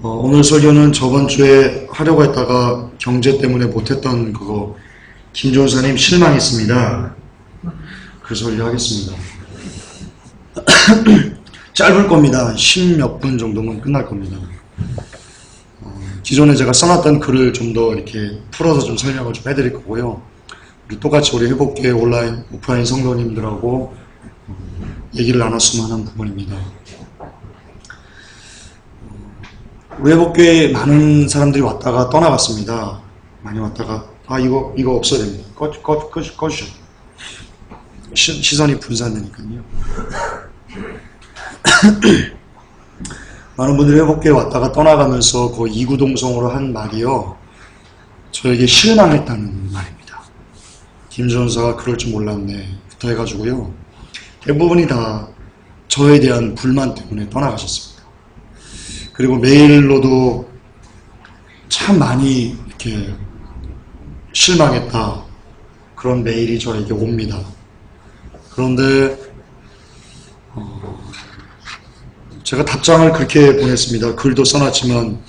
오늘 설교는 저번 주에 하려고 했다가 경제 때문에 못했던 그거 김종사님 실망했습니다. 그 설교 하겠습니다. 짧을 겁니다. 10몇 분 정도면 끝날 겁니다. 기존에 제가 써놨던 글을 좀 더 이렇게 풀어서 좀 설명을 좀 해드릴 거고요. 똑같이 우리 회복교회 온라인, 오프라인 성도님들하고 얘기를 나눴으면 하는 부분입니다. 우리 회복교회에 많은 사람들이 왔다가 떠나갔습니다. 많이 왔다가 이거 없어야 됩니다. 꺼주셔. 시선이 분산되니까요. 많은 분들이 회복교회에 왔다가 떠나가면서 그 이구동성으로 한 말이요, 저에게 실망했다는 말입니다. 김 전사가 그럴 줄 몰랐네 부터 해가지고요, 대부분이 다 저에 대한 불만 때문에 떠나가셨습니다. 그리고 메일로도 참 많이 이렇게 실망했다, 그런 메일이 저에게 옵니다. 그런데 제가 답장을 그렇게 보냈습니다. 글도 써놨지만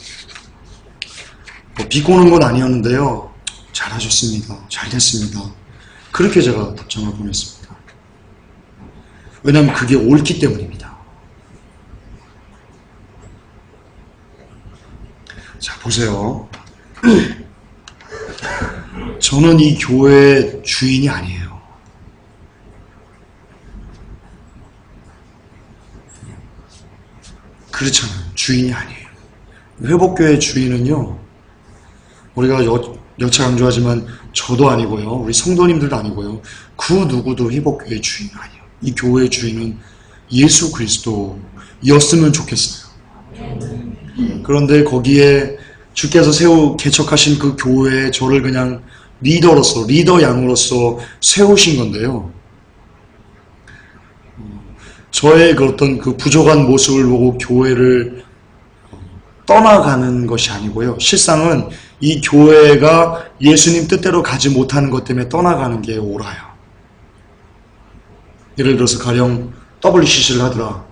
비꼬는 건 아니었는데요, 잘하셨습니다, 잘됐습니다, 그렇게 제가 답장을 보냈습니다. 왜냐하면 그게 옳기 때문입니다. 자, 보세요. 저는 이 교회의 주인이 아니에요. 그렇잖아요. 주인이 아니에요. 회복교회의 주인은요, 우리가 여차 강조하지만 저도 아니고요, 우리 성도님들도 아니고요, 그 누구도 회복교회의 주인이 아니에요. 이 교회의 주인은 예수 그리스도였으면 좋겠어요. 그런데 거기에 주께서 개척하신 그 교회에 저를 그냥 리더 양으로서 세우신 건데요, 저의 그 어떤 그 부족한 모습을 보고 교회를 떠나가는 것이 아니고요, 실상은 이 교회가 예수님 뜻대로 가지 못하는 것 때문에 떠나가는 게 옳아요. 예를 들어서 가령 WCC를 하더라,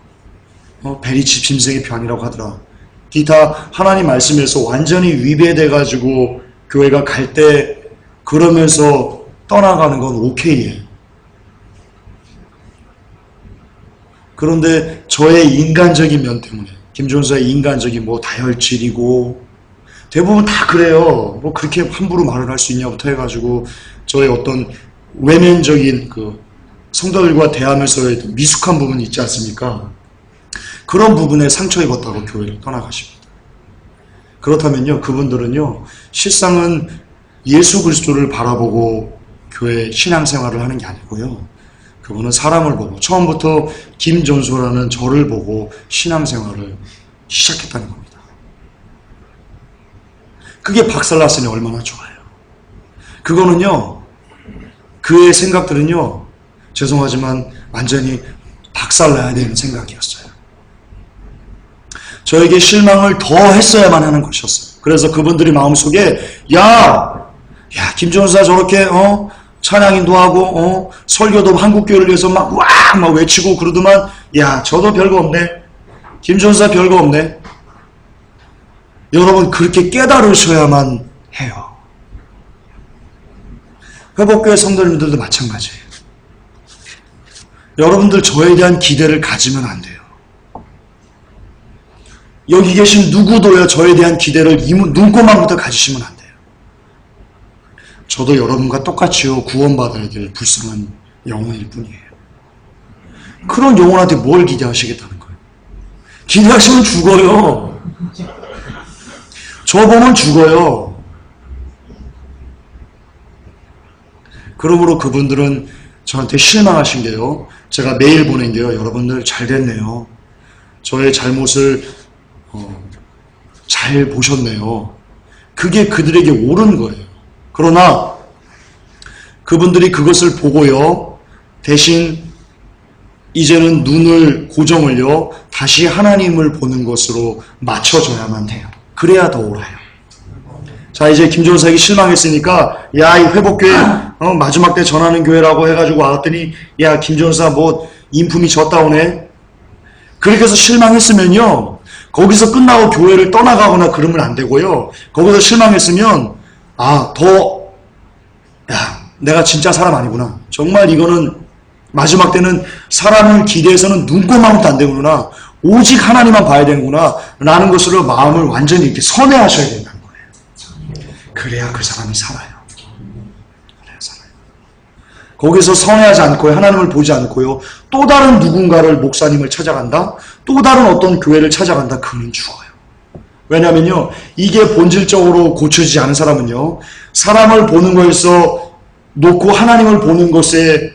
베리치 짐승의 편이라고 하더라, 기타 하나님 말씀에서 완전히 위배돼가지고 교회가 갈 때 그러면서 떠나가는 건 오케이예요. 그런데 저의 인간적인 면 때문에, 김종사의 인간적인 다혈질이고 대부분 다 그래요. 그렇게 함부로 말을 할 수 있냐부터 해가지고 저의 어떤 외면적인 그 성도들과 대하면서의 미숙한 부분이 있지 않습니까? 그런 부분에 상처 입었다고 교회를 떠나가십니다. 그렇다면요, 그분들은요, 실상은 예수 그리스도를 바라보고 교회 신앙생활을 하는 게 아니고요, 그분은 사람을 보고, 처음부터 김전소라는 저를 보고 신앙생활을 시작했다는 겁니다. 그게 박살났으니 얼마나 좋아요. 그거는요, 그의 생각들은요, 죄송하지만 완전히 박살나야 되는 생각이었어요. 저에게 실망을 더 했어야만 하는 것이었어요. 그래서 그분들이 마음속에 야 김전사 저렇게 찬양인도 하고 설교도 한국교회를 위해서 막 외치고 그러더만, 야 저도 별거 없네, 김전사 별거 없네. 여러분, 그렇게 깨달으셔야만 해요. 회복교회 성도님들도 마찬가지예요. 여러분들 저에 대한 기대를 가지면 안 돼요. 여기 계신 누구도요, 저에 대한 기대를 눈꼽만부터 가지시면 안 돼요. 저도 여러분과 똑같이요, 구원받아야 될 불쌍한 영혼일 뿐이에요. 그런 영혼한테 뭘 기대하시겠다는 거예요? 기대하시면 죽어요. 저 보면 죽어요. 그러므로 그분들은 저한테 실망하신 게요, 제가 메일 보낸 게요, 여러분들 잘 됐네요, 저의 잘못을 잘 보셨네요, 그게 그들에게 옳은 거예요. 그러나 그분들이 그것을 보고요, 대신 이제는 눈을 고정을요, 다시 하나님을 보는 것으로 맞춰줘야만 해요. 그래야 더 옳아요. 자, 이제 김전사에게 실망했으니까 야, 이 회복교회 마지막 때 전하는 교회라고 해가지고 왔더니 야, 김전사 인품이 졌다 오네, 그렇게 해서 실망했으면요, 거기서 끝나고 교회를 떠나가거나 그러면 안 되고요. 거기서 실망했으면 내가 진짜 사람 아니구나. 정말 이거는 마지막 때는 사람을 기대해서는 눈꼽만큼도 안 되구나. 오직 하나님만 봐야 되는구나. 라는 것으로 마음을 완전히 이렇게 선회하셔야 된다는 거예요. 그래야 그 사람이 살아요. 그래야 살아요. 거기서 선회하지 않고요. 하나님을 보지 않고요. 또 다른 누군가를 목사님을 찾아간다. 또 다른 어떤 교회를 찾아간다. 그는 죽어요. 왜냐면요. 이게 본질적으로 고쳐지지 않은 사람은요. 사람을 보는 거에서 놓고 하나님을 보는 것에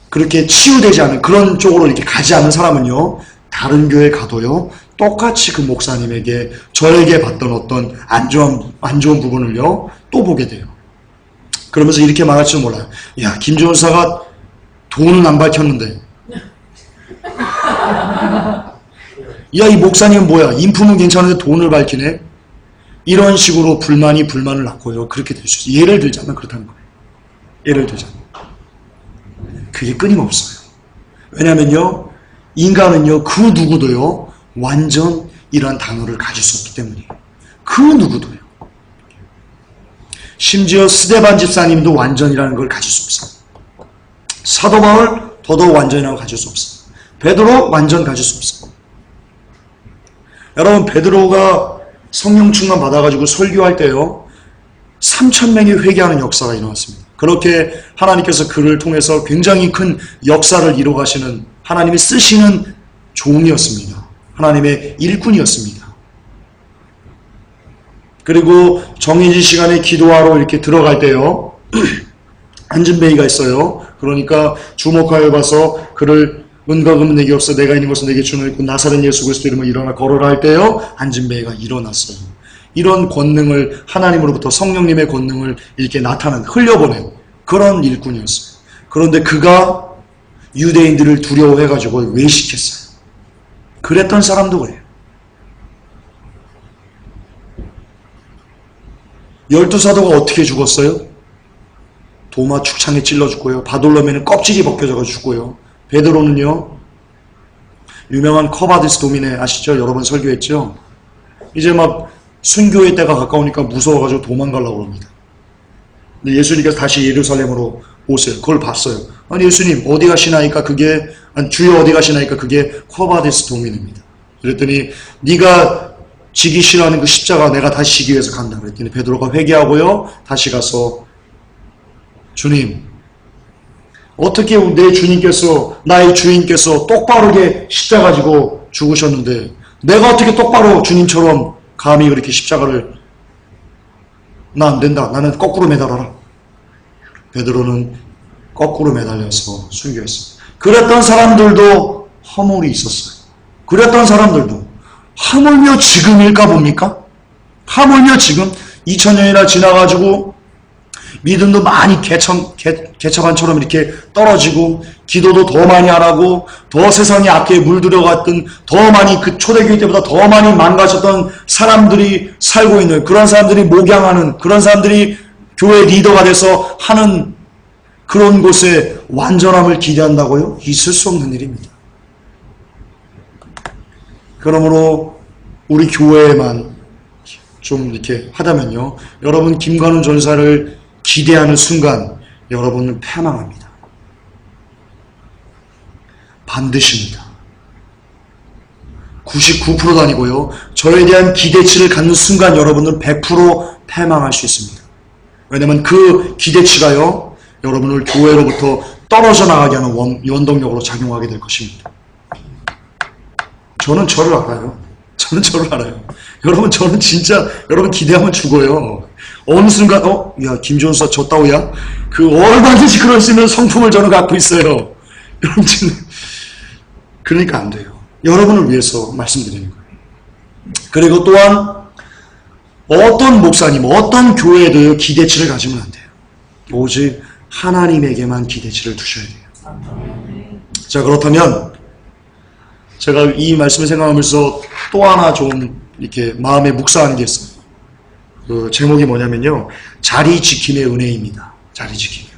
그렇게 치유되지 않은 그런 쪽으로 이렇게 가지 않는 사람은요. 다른 교회 가도요. 똑같이 그 목사님에게 저에게 봤던 어떤 안 좋은 부분을요. 또 보게 돼요. 그러면서 이렇게 말할 줄 몰라요. 야, 김전사가 돈은 안 밝혔는데 야, 이 목사님은 뭐야? 인품은 괜찮은데 돈을 밝히네? 이런 식으로 불만을 낳고요. 그렇게 될 수 있어요. 예를 들자면 그렇다는 거예요. 예를 들자면. 그게 끊임없어요. 왜냐면요. 인간은요. 그 누구도요. 완전 이런 단어를 가질 수 없기 때문이에요. 그 누구도요. 심지어 스데반 집사님도 완전이라는 걸 가질 수 없어요. 사도 바울 더더욱 완전이라고 가질 수 없어요. 베드로 완전 가질 수 없어요. 여러분 베드로가 성령 충만 받아가지고 설교할 때요. 3,000명이 회개하는 역사가 일어났습니다. 그렇게 하나님께서 그를 통해서 굉장히 큰 역사를 이루어가시는 하나님이 쓰시는 종이었습니다. 하나님의 일꾼이었습니다. 그리고 정해진 시간에 기도하러 이렇게 들어갈 때요. 안진뱅이가 있어요. 그러니까 주목하여 봐서 그를 은과 금은 내게 없어 내가 있는 것은 내게 주는 있고 나사렛 예수 그리스도 이름으로 일어나 걸어라 할 때요. 안진뱅이가 일어났어요. 이런 권능을 하나님으로부터 성령님의 권능을 이렇게 흘려보낸 그런 일꾼이었어요. 그런데 그가 유대인들을 두려워해가지고 외식했어요. 그랬던 사람도 그래요. 12사도가 어떻게 죽었어요? 도마 축창에 찔러 죽고요. 바돌로메는 껍질이 벗겨져서 죽고요. 베드로는요. 유명한 커바디스 도미네 아시죠? 여러 번 설교했죠? 이제 막 순교의 때가 가까우니까 무서워가지고 도망가려고 합니다. 근데 예수님께서 다시 예루살렘으로 오세요. 그걸 봤어요. 아니 예수님 어디 가시나이까 그게 주여 어디 가시나이까 그게 커바디스 도미네입니다. 그랬더니 네가 지기 싫어하는 그 십자가 내가 다시 지기 위해서 간다. 그랬더니 베드로가 회개하고요. 다시 가서 주님 어떻게 내 주님께서 나의 주인께서 똑바르게 십자가 지고 죽으셨는데 내가 어떻게 똑바로 주님처럼 감히 그렇게 십자가를 나 안 된다. 나는 거꾸로 매달아라. 베드로는 거꾸로 매달려서 순교했습니다. 그랬던 사람들도 허물이 있었어요. 그랬던 사람들도 하물며 지금일까 봅니까? 하물며 지금 2000년이나 지나가지고 믿음도 많이 개처반처럼 이렇게 떨어지고 기도도 더 많이 하라고 더 세상의 악에 물들여갔던 더 많이 그 초대교회 때보다 더 많이 망가졌던 사람들이 살고 있는 그런 사람들이 목양하는 그런 사람들이 교회 리더가 돼서 하는 그런 곳에 완전함을 기대한다고요? 있을 수 없는 일입니다. 그러므로 우리 교회에만 좀 이렇게 하다면요. 여러분 김관훈 전사를 기대하는 순간 여러분은 패망합니다. 반드시입니다. 99%도 아니고요. 저에 대한 기대치를 갖는 순간 여러분은 100% 패망할 수 있습니다. 왜냐하면 그 기대치가요. 여러분을 교회로부터 떨어져 나가게 하는 원동력으로 작용하게 될 것입니다. 저는 저를 알아요. 저는 저를 알아요. 여러분 저는 진짜 여러분 기대하면 죽어요. 어느 순간 야 김전사 졌다오야? 그 얼마든지 그럴 수 있는 성품을 저는 갖고 있어요. 여러분 그러니까 안 돼요. 여러분을 위해서 말씀드리는 거예요. 그리고 또한 어떤 목사님, 어떤 교회도 기대치를 가지면 안 돼요. 오직 하나님에게만 기대치를 두셔야 돼요. 자 그렇다면 제가 이 말씀을 생각하면서 또 하나 좀 이렇게 마음에 묵상하는 게 있어요. 그 제목이 뭐냐면요. 자리 지킴의 은혜입니다. 자리 지킴의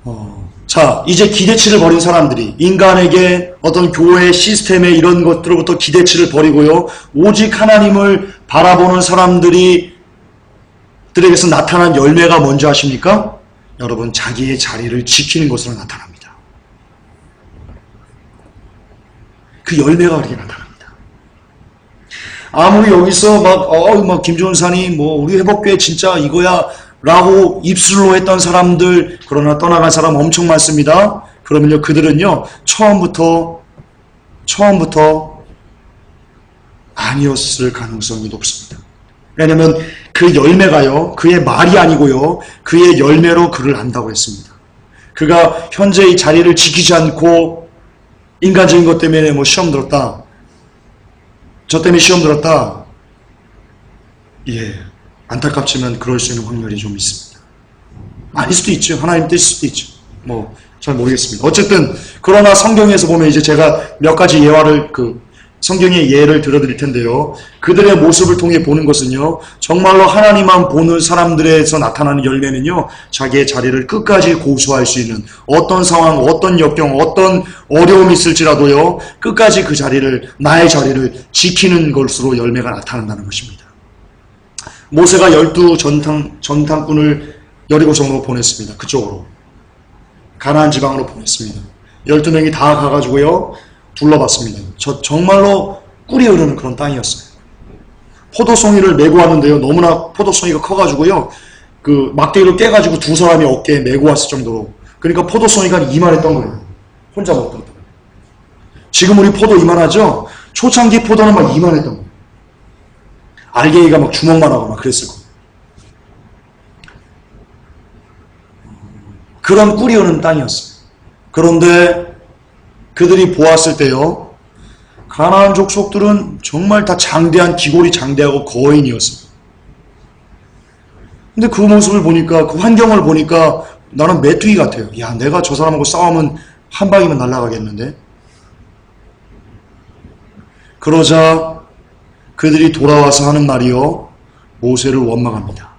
은혜. 자, 이제 기대치를 버린 사람들이 인간에게 어떤 교회 시스템의 이런 것들로부터 기대치를 버리고요. 오직 하나님을 바라보는 사람들에게서 나타난 열매가 뭔지 아십니까? 여러분, 자기의 자리를 지키는 것으로 나타납니다. 그 열매가 그렇게 나타납니다. 아무리 여기서 막 김종사님 우리 회복교회 진짜 이거야 라고 입술로 했던 사람들, 그러나 떠나간 사람 엄청 많습니다. 그러면요, 그들은요 처음부터 아니었을 가능성이 높습니다. 왜냐하면 그 열매가요, 그의 말이 아니고요, 그의 열매로 그를 안다고 했습니다. 그가 현재 이 자리를 지키지 않고 인간적인 것 때문에 시험 들었다, 저 때문에 시험 들었다, 예, 안타깝지만 그럴 수 있는 확률이 좀 있습니다. 아닐 수도 있죠. 하나님 뜻일 수도 있죠. 잘 모르겠습니다. 어쨌든 그러나 성경에서 보면 이제 제가 몇 가지 예화를 성경의 예를 들어드릴 텐데요. 그들의 모습을 통해 보는 것은요, 정말로 하나님만 보는 사람들에서 나타나는 열매는요, 자기의 자리를 끝까지 고수할 수 있는, 어떤 상황, 어떤 역경, 어떤 어려움이 있을지라도요, 끝까지 그 자리를, 나의 자리를 지키는 것으로 열매가 나타난다는 것입니다. 모세가 12 전탐꾼을 여리고성으로 보냈습니다. 그쪽으로 가나안 지방으로 보냈습니다. 12명이 다 가가지고요 둘러봤습니다. 정말로 꿀이 흐르는 그런 땅이었어요. 포도송이를 메고 왔는데요, 너무나 포도송이가 커가지고요, 그 막대기를 깨가지고 두 사람이 어깨에 메고 왔을 정도로, 그러니까 포도송이가 이만했던 거예요. 혼자 먹던. 지금 우리 포도 이만하죠? 초창기 포도는 막 이만했던 거예요. 알갱이가 막 주먹만 하고 막 그랬을 거예요. 그런 꿀이 흐르는 땅이었어요. 그런데 그들이 보았을 때요, 가나안 족속들은 정말 다 장대한, 기골이 장대하고 거인이었습니다. 근데 그 모습을 보니까, 그 환경을 보니까 나는 메뚜기 같아요. 야, 내가 저 사람하고 싸우면 한 방이면 날아가겠는데? 그러자 그들이 돌아와서 하는 말이요, 모세를 원망합니다.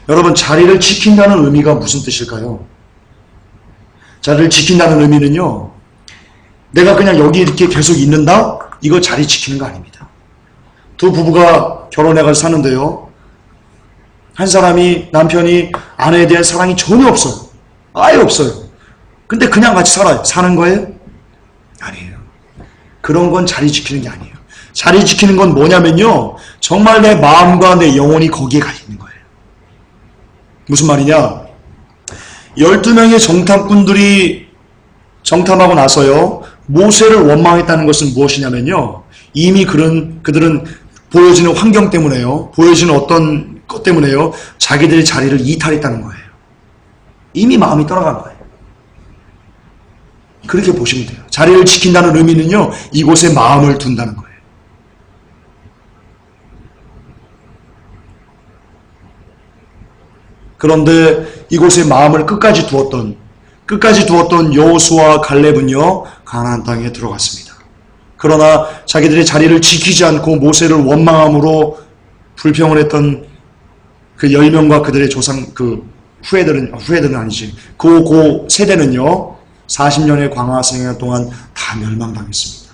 여러분, 자리를 지킨다는 의미가 무슨 뜻일까요? 자리를 지킨다는 의미는요, 내가 그냥 여기 이렇게 계속 있는다? 이거 자리 지키는 거 아닙니다. 두 부부가 결혼해가지고 사는데요, 한 사람이, 남편이 아내에 대한 사랑이 전혀 없어요. 아예 없어요. 근데 그냥 같이 살아요. 사는 거예요? 아니에요. 그런 건 자리 지키는 게 아니에요. 자리 지키는 건 뭐냐면요, 정말 내 마음과 내 영혼이 거기에 가 있는 거예요. 무슨 말이냐? 12명의 정탐꾼들이 정탐하고 나서요, 모세를 원망했다는 것은 무엇이냐면요, 이미 그들은 보여지는 환경 때문에요, 보여지는 어떤 것 때문에요, 자기들의 자리를 이탈했다는 거예요. 이미 마음이 떠나간 거예요. 그렇게 보시면 돼요. 자리를 지킨다는 의미는요, 이곳에 마음을 둔다는 거예요. 그런데 이곳에 마음을 끝까지 두었던 여호수아와 갈렙은요, 가나안 땅에 들어갔습니다. 그러나 자기들의 자리를 지키지 않고 모세를 원망함으로 불평을 했던 그 10명과 그들의 후예들은 아니지, 그 세대는요, 40년의 광야 생활 동안 다 멸망당했습니다.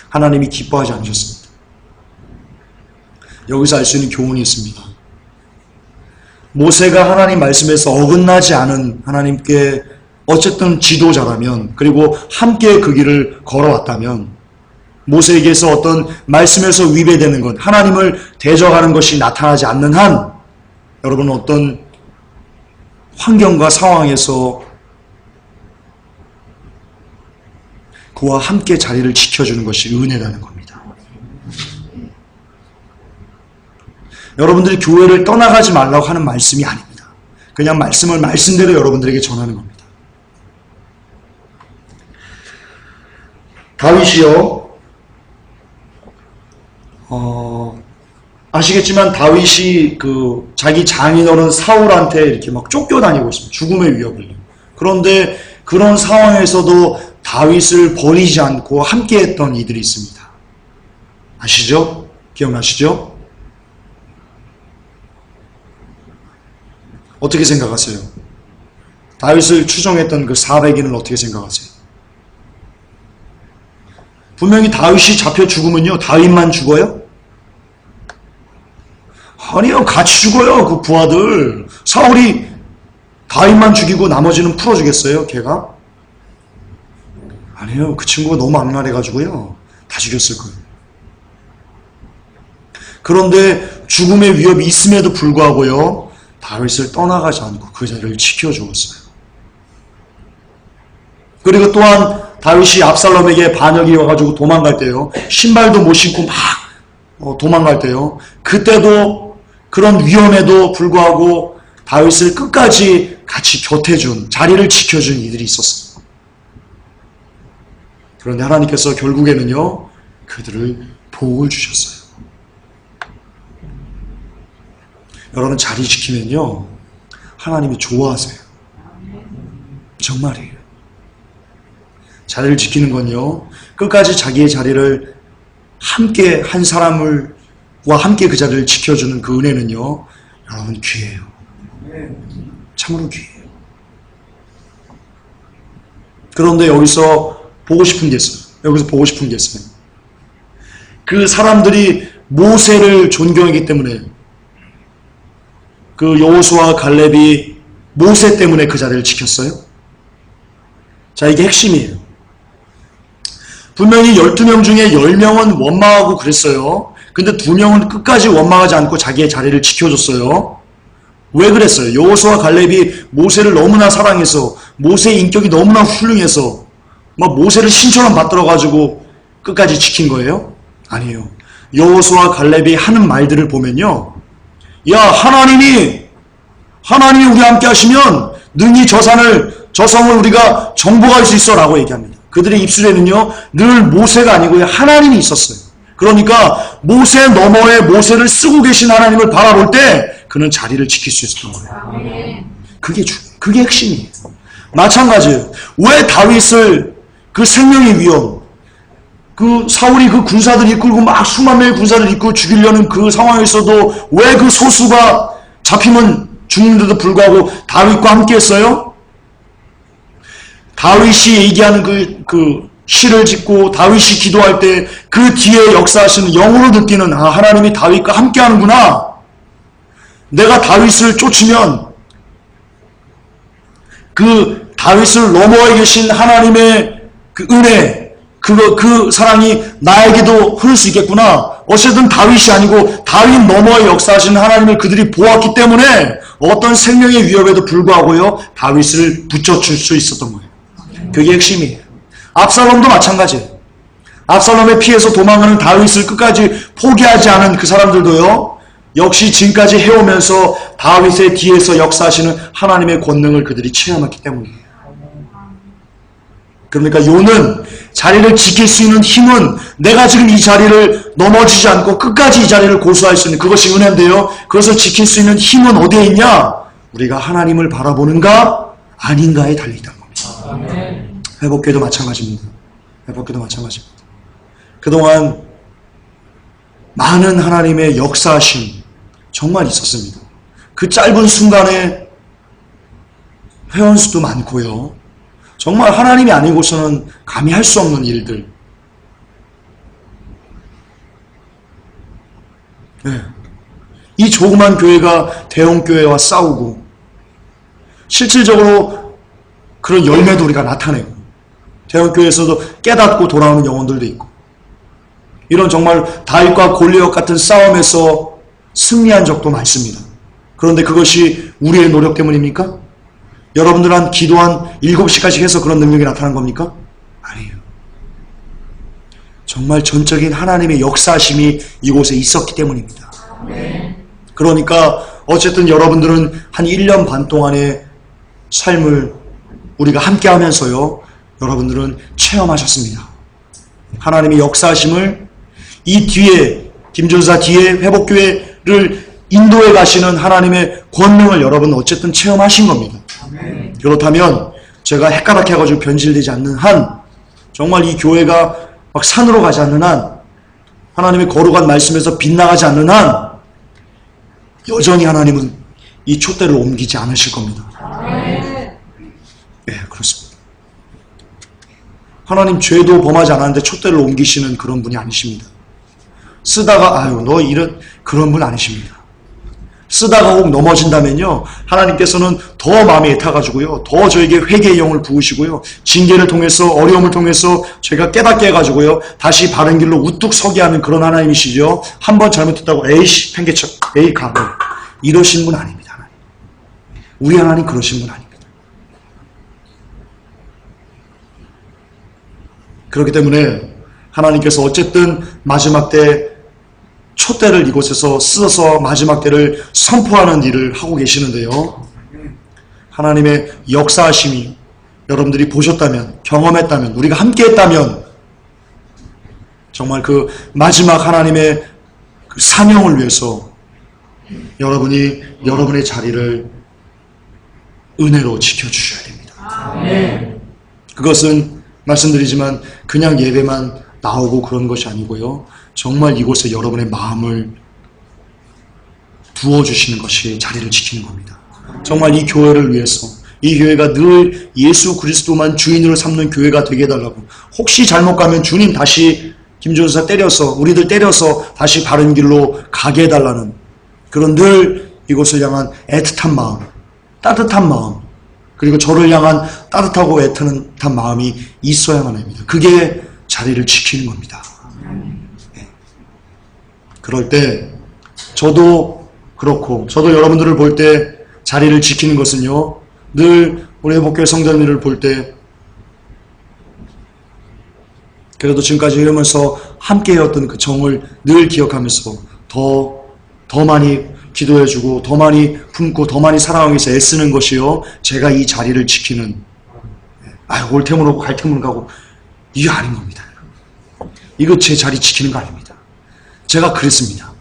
하나님이 기뻐하지 않으셨습니다. 여기서 알 수 있는 교훈이 있습니다. 모세가 하나님 말씀에서 어긋나지 않은 하나님께 어쨌든 지도자라면, 그리고 함께 그 길을 걸어왔다면, 모세에게서 어떤 말씀에서 위배되는 것, 하나님을 대적하는 것이 나타나지 않는 한, 여러분, 어떤 환경과 상황에서 그와 함께 자리를 지켜주는 것이 은혜라는 겁니다. 여러분들이 교회를 떠나가지 말라고 하는 말씀이 아닙니다. 그냥 말씀을 말씀대로 여러분들에게 전하는 겁니다. 다윗이요, 아시겠지만 다윗이 자기 장인어른 사울한테 이렇게 막 쫓겨다니고 있습니다. 죽음의 위협을. 그런데 그런 상황에서도 다윗을 버리지 않고 함께했던 이들이 있습니다. 아시죠? 기억나시죠? 어떻게 생각하세요? 다윗을 추종했던 그 400인을 어떻게 생각하세요? 분명히 다윗이 잡혀 죽으면요, 다윗만 죽어요? 아니요, 같이 죽어요, 그 부하들. 사울이 다윗만 죽이고 나머지는 풀어주겠어요, 걔가? 아니요, 그 친구가 너무 악랄해가지고요, 다 죽였을 거예요. 그런데 죽음의 위협이 있음에도 불구하고요, 다윗을 떠나가지 않고 그 자리를 지켜주었어요. 그리고 또한 다윗이 압살롬에게 반역이 와가지고 도망갈 때요, 신발도 못 신고 막 도망갈 때요, 그때도 그런 위험에도 불구하고 다윗을 끝까지 같이 곁해준, 자리를 지켜준 이들이 있었어요. 그런데 하나님께서 결국에는요, 그들을 복을 주셨어요. 여러분, 자리 지키면요, 하나님이 좋아하세요. 정말이에요. 자리를 지키는 건요, 끝까지 자기의 자리를 함께 한 사람과 함께 그 자리를 지켜주는 그 은혜는요, 여러분 귀해요. 참으로 귀해요. 그런데 여기서 보고 싶은 게 있어요. 그 사람들이 모세를 존경했기 때문에, 그 여호수아와 갈렙이 모세 때문에 그 자리를 지켰어요. 자, 이게 핵심이에요. 분명히 12명 중에 10명은 원망하고 그랬어요. 근데 2명은 끝까지 원망하지 않고 자기의 자리를 지켜줬어요. 왜 그랬어요? 여호수아와 갈렙이 모세를 너무나 사랑해서, 모세의 인격이 너무나 훌륭해서 막 모세를 신처럼 받들어가지고 끝까지 지킨 거예요? 아니에요. 여호수아와 갈렙이 하는 말들을 보면요, 야, 하나님이 우리 함께 하시면 능히 저 성을 우리가 정복할 수 있어 라고 얘기합니다. 그들의 입술에는요, 늘 모세가 아니고요, 하나님이 있었어요. 그러니까 모세 너머에 모세를 쓰고 계신 하나님을 바라볼 때 그는 자리를 지킬 수 있었던 거예요. 그게 핵심이에요. 마찬가지예요. 왜 다윗을 그 생명의 위험, 그 사울이 그 군사들 이끌고 막 수만 명의 군사를 이끌고 죽이려는 그 상황에서도 왜 그 소수가 잡히면 죽는데도 불구하고 다윗과 함께 했어요? 다윗이 얘기하는 그 시를 짓고 다윗이 기도할 때 그 뒤에 역사하시는, 영으로 느끼는, 아, 하나님이 다윗과 함께 하는구나. 내가 다윗을 쫓으면 그 다윗을 너머에 계신 하나님의 그 은혜, 그 사랑이 나에게도 흐를 수 있겠구나. 어쨌든 다윗이 아니고 다윗 너머에 역사하시는 하나님을 그들이 보았기 때문에 어떤 생명의 위협에도 불구하고요, 다윗을 붙여줄 수 있었던 거예요. 그게 핵심이에요. 압살롬도 마찬가지예요. 압살롬에 피해서 도망가는 다윗을 끝까지 포기하지 않은 그 사람들도요, 역시 지금까지 해오면서 다윗의 뒤에서 역사하시는 하나님의 권능을 그들이 체험했기 때문이에요. 그러니까 요는, 자리를 지킬 수 있는 힘은, 내가 지금 이 자리를 넘어지지 않고 끝까지 이 자리를 고수할 수 있는, 그것이 은혜인데요, 그것을 지킬 수 있는 힘은 어디에 있냐? 우리가 하나님을 바라보는가 아닌가에 달려있다는 겁니다. 회복교회도 마찬가지입니다. 그동안 많은 하나님의 역사하심 정말 있었습니다. 그 짧은 순간에 회원수도 많고요, 정말 하나님이 아니고서는 감히 할 수 없는 일들. 네. 이 조그만 교회가 대형 교회와 싸우고, 실질적으로 그런 열매도 우리가 나타내고, 대형 교회에서도 깨닫고 돌아오는 영혼들도 있고, 이런 정말 다윗과 골리앗 같은 싸움에서 승리한 적도 많습니다. 그런데 그것이 우리의 노력 때문입니까? 여러분들 한 기도 한 7시까지 해서 그런 능력이 나타난 겁니까? 아니에요. 정말 전적인 하나님의 역사심이 이곳에 있었기 때문입니다. 그러니까 어쨌든 여러분들은 한 1년 반 동안의 삶을 우리가 함께 하면서요, 여러분들은 체험하셨습니다. 하나님의 역사심을, 이 뒤에, 김전사 뒤에 회복교회를 인도해 가시는 하나님의 권능을 여러분 어쨌든 체험하신 겁니다. 그렇다면 제가 헷가닥해 가지고 변질되지 않는 한, 정말 이 교회가 막 산으로 가지 않는 한, 하나님의 거룩한 말씀에서 빗나가지 않는 한, 여전히 하나님은 이 촛대를 옮기지 않으실 겁니다. 네, 그렇습니다. 하나님 죄도 범하지 않았는데 촛대를 옮기시는 그런 분이 아니십니다. 쓰다가 아유 너 이런 그런 분 아니십니다. 쓰다가 혹 넘어진다면요, 하나님께서는 더 마음에 타가지고요, 더 저에게 회개의 영을 부으시고요, 징계를 통해서 어려움을 통해서 제가 깨닫게 해가지고요, 다시 바른 길로 우뚝 서게 하는 그런 하나님이시죠. 한번 잘못했다고 에이씨 팽개쳐 에이 가고 이러신 분 아닙니다. 하나님. 우리 하나님 그러신 분 아닙니다. 그렇기 때문에 하나님께서 어쨌든 마지막 때 촛대를 이곳에서 쓰어서 마지막 때를 선포하는 일을 하고 계시는데요. 하나님의 역사하심이 여러분들이 보셨다면, 경험했다면, 우리가 함께 했다면 정말 그 마지막 하나님의 그 사명을 위해서 여러분이 여러분의 자리를 은혜로 지켜주셔야 됩니다. 그것은 말씀드리지만 그냥 예배만 나오고 그런 것이 아니고요, 정말 이곳에 여러분의 마음을 부어주시는 것이 자리를 지키는 겁니다. 정말 이 교회를 위해서, 이 교회가 늘 예수 그리스도만 주인으로 삼는 교회가 되게 해달라고, 혹시 잘못 가면 주님 다시 김준사 때려서, 우리들 때려서 다시 바른 길로 가게 해달라는 그런 늘 이곳을 향한 애틋한 마음, 따뜻한 마음, 그리고 저를 향한 따뜻하고 애틋한 마음이 있어야만 합니다. 그게 자리를 지키는 겁니다. 그럴 때 저도 그렇고, 저도 여러분들을 볼 때 자리를 지키는 것은요, 늘 우리 회복교회 성도님들을 볼 때 그래도 지금까지 이러면서 함께 해왔던 그 정을 늘 기억하면서 더 많이 기도해주고 더 많이 품고 더 많이 사랑하기 위해서 애쓰는 것이요, 제가 이 자리를 지키는, 올 테면 오고 갈 테면 가고, 이게 아닌 겁니다. 이거 제 자리 지키는 거 아닙니다. 제가 그랬습니다.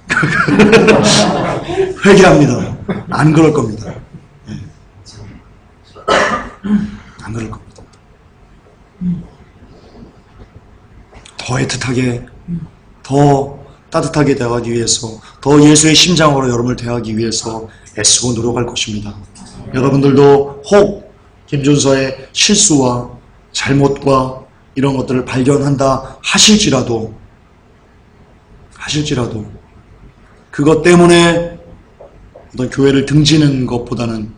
회개합니다. 안 그럴 겁니다. 안 그럴 겁니다. 더 애틋하게, 더 따뜻하게 대하기 위해서, 더 예수의 심장으로 여러분을 대하기 위해서 애쓰고 노력할 것입니다. 여러분들도 혹 김준서의 실수와 잘못과 이런 것들을 발견한다 하실지라도 그것 때문에 어떤 교회를 등지는 것보다는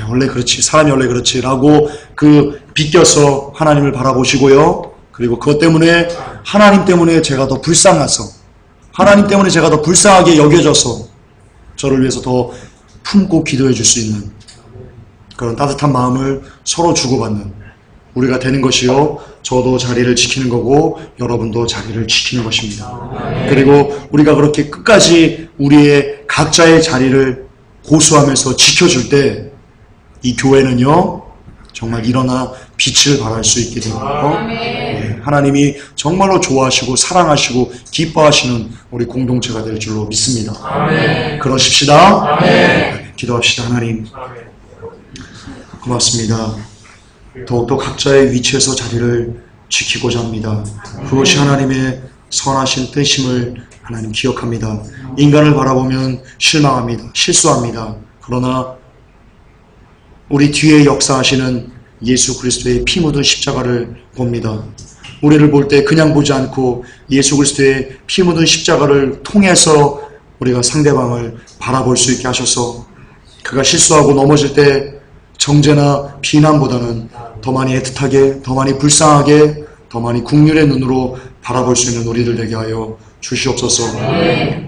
원래 그렇지, 사람이 원래 그렇지 라고 비껴서 하나님을 바라보시고요, 그리고 그것 때문에 하나님 때문에 제가 더 불쌍해서, 하나님 때문에 제가 더 불쌍하게 여겨져서 저를 위해서 더 품고 기도해 줄 수 있는 그런 따뜻한 마음을 서로 주고받는 우리가 되는 것이요, 저도 자리를 지키는 거고 여러분도 자리를 지키는 것입니다. 그리고 우리가 그렇게 끝까지 우리의 각자의 자리를 고수하면서 지켜줄 때 이 교회는요, 정말 일어나 빛을 발할 수 있게 되고, 하나님이 정말로 좋아하시고 사랑하시고 기뻐하시는 우리 공동체가 될 줄로 믿습니다. 그러십시다. 기도합시다. 하나님, 고맙습니다. 더욱더 각자의 위치에서 자리를 지키고자 합니다. 그것이 하나님의 선하신 뜻임을 하나님 기억합니다. 인간을 바라보면 실망합니다. 실수합니다. 그러나 우리 뒤에 역사하시는 예수 그리스도의 피 묻은 십자가를 봅니다. 우리를 볼 때 그냥 보지 않고 예수 그리스도의 피 묻은 십자가를 통해서 우리가 상대방을 바라볼 수 있게 하셔서, 그가 실수하고 넘어질 때 정죄나 비난보다는 더 많이 애틋하게, 더 많이 불쌍하게, 더 많이 긍휼의 눈으로 바라볼 수 있는 우리들 되게 하여 주시옵소서.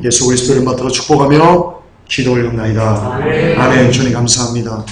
예수 그리스도를 받들어 축복하며 기도 올렸나이다. 아멘. 주님 감사합니다.